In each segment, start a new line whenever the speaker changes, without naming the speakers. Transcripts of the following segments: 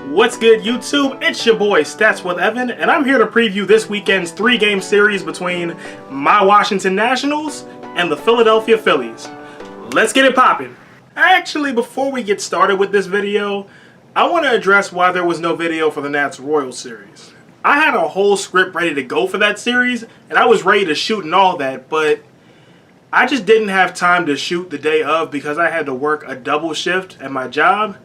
What's good, YouTube? It's your boy Stats with Evan, and I'm here to preview this weekend's 3-game series between my Washington Nationals and the Philadelphia Phillies. Let's get it poppin'. Actually, before we get started with this video, I want to address why there was no video for the Nats Royals series. I had a whole script ready to go for that series, and I was ready to shoot and all that, but I just didn't have time to shoot the day of because I had to work a double shift at my job.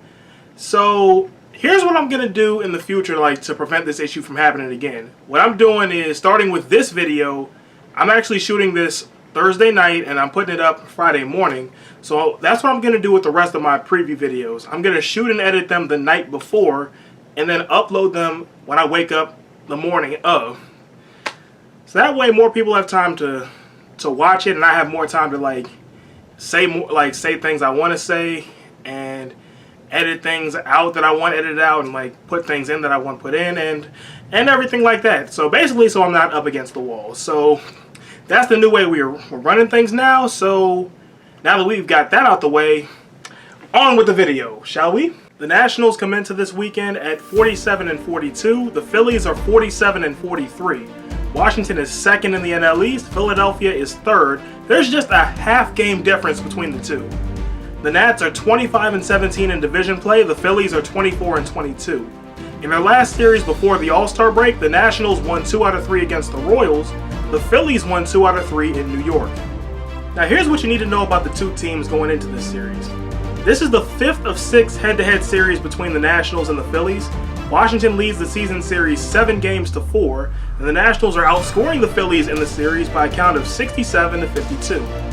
So here's what I'm going to do in the future, to prevent this issue from happening again. What I'm doing is, starting with this video, I'm actually shooting this Thursday night and I'm putting it up Friday morning. So that's what I'm going to do with the rest of my preview videos. I'm going to shoot and edit them the night before and then upload them when I wake up the morning of. So that way more people have time to watch it and I have more time to say things I want to say and edit things out that I want edited out and put things in that I want put in and everything like that. So basically, so I'm not up against the wall. So that's the new way we're running things now. So now that we've got that out the way, on with the video, shall we? The Nationals come into this weekend at 47-42. The Phillies are 47-43. Washington is second in the NL East. Philadelphia is third. There's just a half-game difference between the two. The Nats are 25-17 in division play. The Phillies are 24-22. In their last series before the All-Star break, the Nationals won 2 out of 3 against the Royals. The Phillies won 2 out of 3 in New York. Now here's what you need to know about the two teams going into this series. This is the 5th of 6 head-to-head series between the Nationals and the Phillies. Washington leads the season series 7-4, and the Nationals are outscoring the Phillies in the series by a count of 67-52.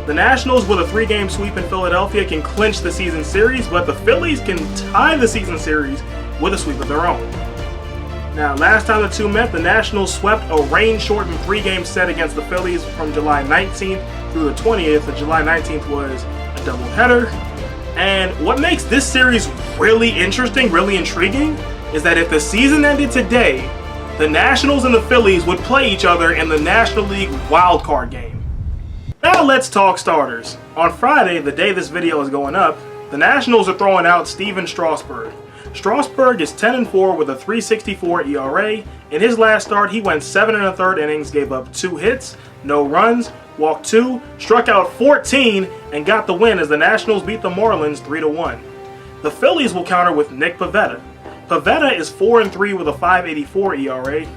The Nationals, with a 3-game sweep in Philadelphia, can clinch the season series, but the Phillies can tie the season series with a sweep of their own. Now, last time the two met, the Nationals swept a rain-shortened 3-game set against the Phillies from July 19th through the 20th. The July 19th was a doubleheader. And what makes this series really interesting, really intriguing, is that if the season ended today, the Nationals and the Phillies would play each other in the National League wildcard game. Now let's talk starters. On Friday, the day this video is going up, the Nationals are throwing out Stephen Strasburg. Strasburg is 10-4 with a 3.64 ERA. In his last start, he went 7 1/3 innings, gave up 2 hits, no runs, walked 2, struck out 14, and got the win as the Nationals beat the Marlins 3-1. The Phillies will counter with Nick Pivetta. Pivetta is 4-3 with a 5.84 ERA.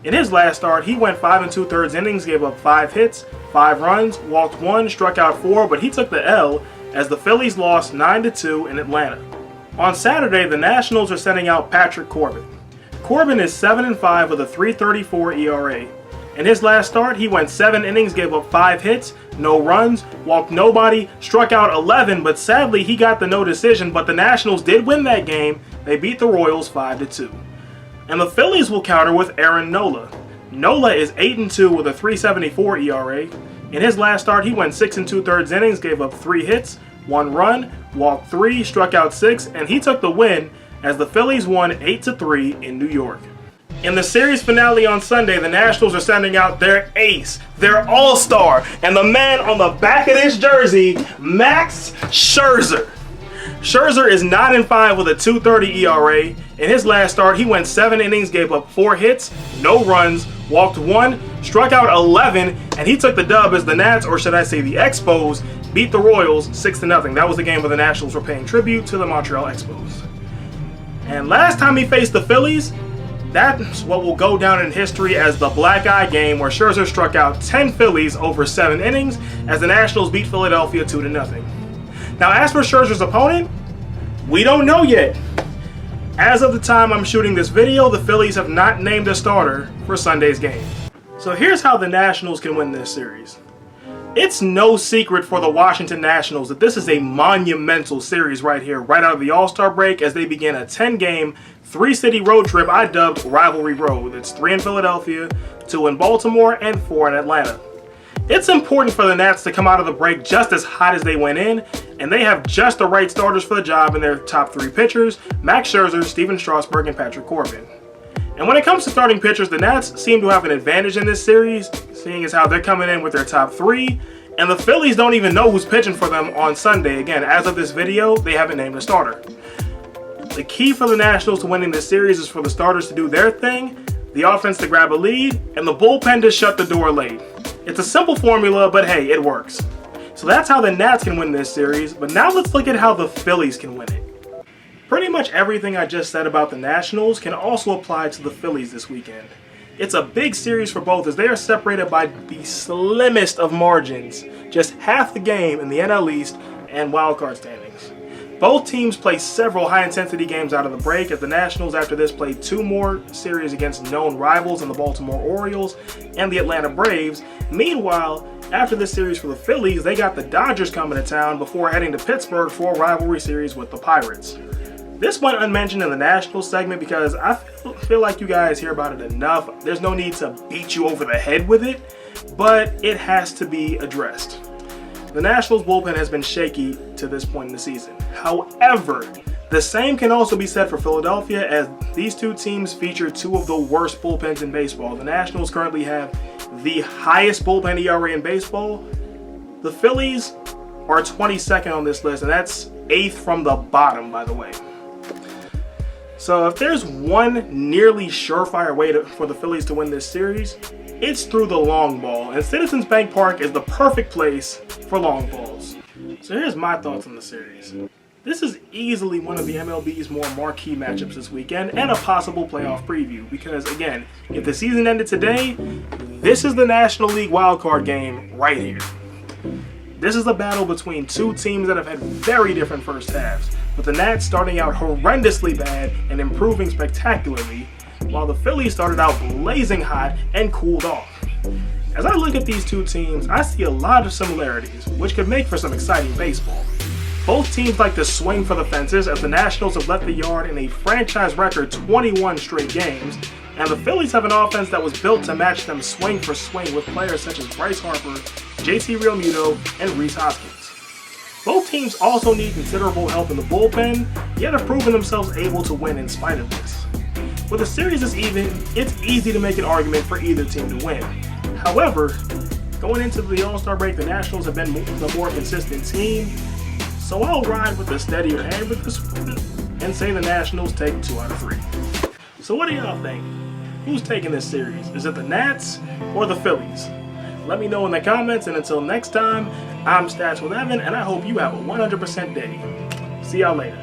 In his last start, he went 5 2/3 innings, gave up 5 hits, 5 runs, walked 1, struck out 4, but he took the L as the Phillies lost 9-2 in Atlanta. On Saturday, the Nationals are sending out Patrick Corbin. Corbin is 7-5 with a 3.34 ERA. In his last start, he went 7 innings, gave up 5 hits, no runs, walked nobody, struck out 11, but sadly he got the no decision, but the Nationals did win that game. They beat the Royals 5-2. And the Phillies will counter with Aaron Nola. Nola is 8-2 with a 3.74 ERA. In his last start, he went 6 2/3 innings, gave up 3 hits, 1 run, walked 3, struck out 6, and he took the win as the Phillies won 8-3 in New York. In the series finale on Sunday, the Nationals are sending out their ace, their all-star, and the man on the back of this jersey, Max Scherzer. Scherzer is 9-5 with a 2.30 ERA. In his last start, he went 7 innings, gave up 4 hits, no runs, walked 1, struck out 11, and he took the dub as the Nats, or should I say the Expos, beat the Royals 6-0. That was the game where the Nationals were paying tribute to the Montreal Expos. And last time he faced the Phillies, that's what will go down in history as the black eye game, where Scherzer struck out 10 Phillies over 7 innings as the Nationals beat Philadelphia 2-0. Now, as for Scherzer's opponent, we don't know yet. As of the time I'm shooting this video, the Phillies have not named a starter for Sunday's game. So here's how the Nationals can win this series. It's no secret for the Washington Nationals that this is a monumental series right here, right out of the All-Star break, as they begin a 10-game, 3-city road trip I dubbed Rivalry Road. It's 3 in Philadelphia, 2 in Baltimore, and 4 in Atlanta. It's important for the Nats to come out of the break just as hot as they went in, and they have just the right starters for the job in their top 3 pitchers, Max Scherzer, Stephen Strasburg, and Patrick Corbin. And when it comes to starting pitchers, the Nats seem to have an advantage in this series, seeing as how they're coming in with their top 3, and the Phillies don't even know who's pitching for them on Sunday. Again, as of this video, they haven't named a starter. The key for the Nationals to winning this series is for the starters to do their thing, the offense to grab a lead, and the bullpen to shut the door late. It's a simple formula, but hey, it works. So that's how the Nats can win this series, but now let's look at how the Phillies can win it. Pretty much everything I just said about the Nationals can also apply to the Phillies this weekend. It's a big series for both as they are separated by the slimmest of margins, just half the game in the NL East and wildcard standings. Both teams play several high-intensity games out of the break, as the Nationals after this play 2 more series against known rivals in the Baltimore Orioles and the Atlanta Braves. Meanwhile, after this series for the Phillies, they got the Dodgers coming to town before heading to Pittsburgh for a rivalry series with the Pirates. This went unmentioned in the Nationals segment because I feel like you guys hear about it enough. There's no need to beat you over the head with it, but it has to be addressed. The Nationals bullpen has been shaky to this point in the season. However, the same can also be said for Philadelphia, as these two teams feature 2 of the worst bullpens in baseball. The Nationals currently have the highest bullpen ERA in baseball. The Phillies are 22nd on this list, and that's 8th from the bottom, by the way. So if there's one nearly surefire way for the Phillies to win this series, it's through the long ball, and Citizens Bank Park is the perfect place for long balls. So here's my thoughts on the series. This is easily one of the MLB's more marquee matchups this weekend and a possible playoff preview because, again, if the season ended today, this is the National League wildcard game right here. This is a battle between 2 teams that have had very different first halves, with the Nats starting out horrendously bad and improving spectacularly, while the Phillies started out blazing hot and cooled off. As I look at these 2 teams, I see a lot of similarities, which could make for some exciting baseball. Both teams like to swing for the fences, as the Nationals have left the yard in a franchise record 21 straight games, and the Phillies have an offense that was built to match them swing for swing with players such as Bryce Harper, JT Realmuto, and Rhys Hoskins. Both teams also need considerable help in the bullpen, yet have proven themselves able to win in spite of this. With a series this even, it's easy to make an argument for either team to win. However, going into the All-Star break, the Nationals have been the more consistent team, so I'll ride with the steadier hand with this and say the Nationals take 2 out of 3. So what do y'all think? Who's taking this series? Is it the Nats or the Phillies? Let me know in the comments, and until next time, I'm Stats with Evan, and I hope you have a 100% day. See y'all later.